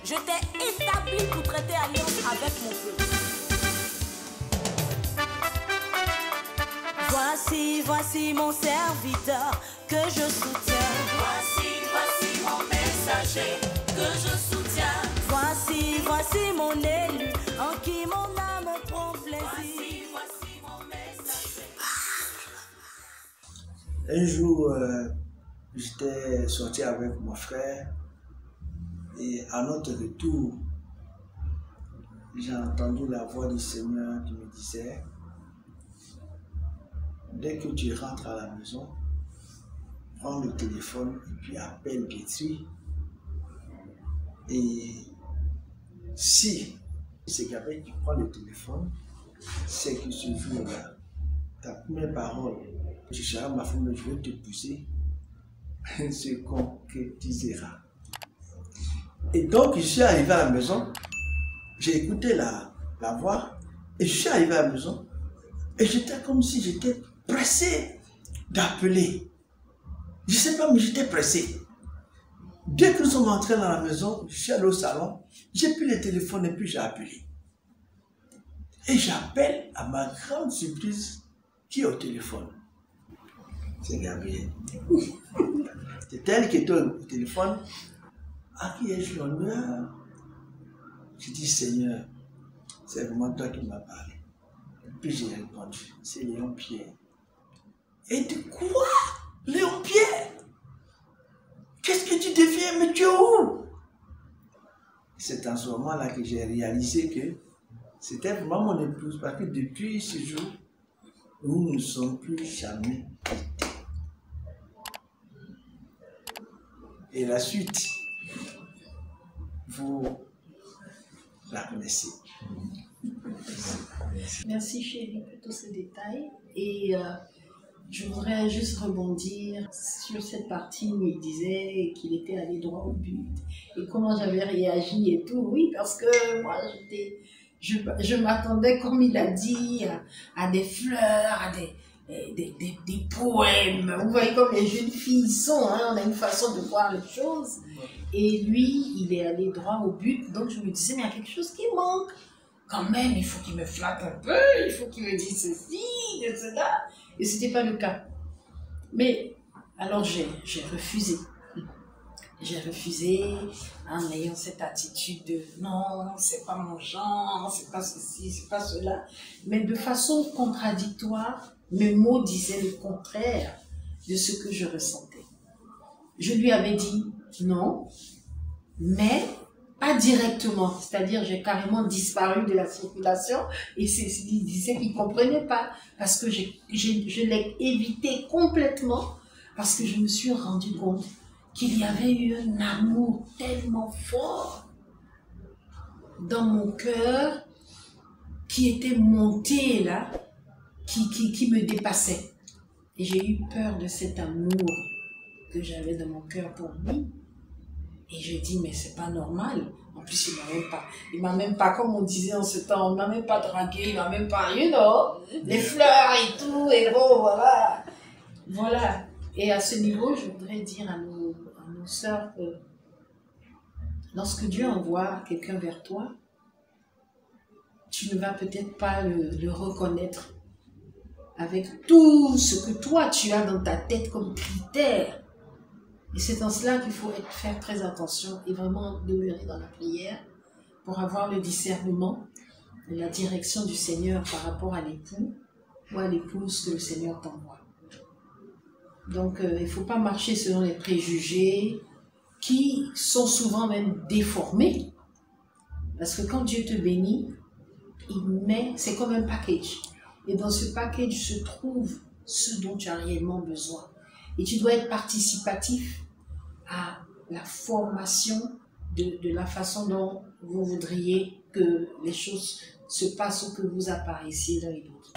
Je t'ai établi pour traiter alliance avec mon peuple. Voici mon serviteur que je soutiens. Voici mon messager que je soutiens. Voici mon élu en qui mon âme prend plaisir. Voici mon messager. Un jour, j'étais sorti avec mon frère et à notre retour, j'ai entendu la voix du Seigneur qui me disait: dès que tu rentres à la maison, prends le téléphone et puis appelle Pietri. Et si c'est qu'après tu prends le téléphone, c'est que ce jour-là, ta première parole, tu seras ma femme, je vais te pousser, se concrétisera. Et donc, je suis arrivé à la maison, j'ai écouté la voix, et je suis arrivé à la maison, et j'étais comme si j'étais pressé d'appeler. Je ne sais pas, mais j'étais pressé. Dès que nous sommes entrés dans la maison, je suis allé au salon, j'ai pris le téléphone et puis j'ai appelé. Et j'appelle, à ma grande surprise, qui est au téléphone? C'est Gabriel. C'est elle qui était au téléphone. À qui ai-je l'honneur? Je dis: Seigneur, c'est vraiment toi qui m'as parlé. Et puis j'ai répondu: c'est Léon Pierre. Et de quoi? Léon Pierre? Qu'est-ce que tu deviens? Mais tu es où? C'est en ce moment-là que j'ai réalisé que c'était vraiment mon épouse, parce que depuis ce jour, nous ne sommes plus jamais quittés. Et la suite, vous la connaissez. Merci chérie pour tous ces détails. Et je voudrais juste rebondir sur cette partie où il disait qu'il était allé droit au but et comment j'avais réagi et tout. Oui, parce que moi, je m'attendais, comme il a dit, à des fleurs, à des poèmes. Vous voyez comme les jeunes filles sont, hein, on a une façon de voir les choses. Et lui, il est allé droit au but. Donc je me disais, mais il y a quelque chose qui manque. Quand même, il faut qu'il me flatte un peu, il faut qu'il me dise ceci, et cela. Et ce n'était pas le cas. Mais alors j'ai refusé. J'ai refusé en ayant cette attitude de non, c'est pas mon genre, c'est pas ceci, c'est pas cela. Mais de façon contradictoire, mes mots disaient le contraire de ce que je ressentais. Je lui avais dit non, mais pas directement, c'est-à-dire j'ai carrément disparu de la circulation et il disait qu'il ne comprenait pas parce que je l'ai évité complètement parce que je me suis rendu compte qu'il y avait eu un amour tellement fort dans mon cœur qui était monté là, qui me dépassait. Et j'ai eu peur de cet amour que j'avais dans mon cœur pour lui. Et je dis, mais c'est pas normal. En plus, il m'a même pas, comme on disait en ce temps, il m'a même pas dragué, il m'a même pas, les fleurs et tout, et bon, voilà. Voilà. Et à ce niveau, je voudrais dire à nos sœurs que lorsque Dieu envoie quelqu'un vers toi, tu ne vas peut-être pas le reconnaître avec tout ce que toi, tu as dans ta tête comme critère. Et c'est en cela qu'il faut faire très attention et vraiment demeurer dans la prière pour avoir le discernement et la direction du Seigneur par rapport à l'époux ou à l'épouse que le Seigneur t'envoie. Donc, il ne faut pas marcher selon les préjugés qui sont souvent même déformés. Parce que quand Dieu te bénit, c'est comme un package. Et dans ce package se trouve ce dont tu as réellement besoin. Et tu dois être participatif à la formation de la façon dont vous voudriez que les choses se passent ou que vous apparaissiez dans les autres.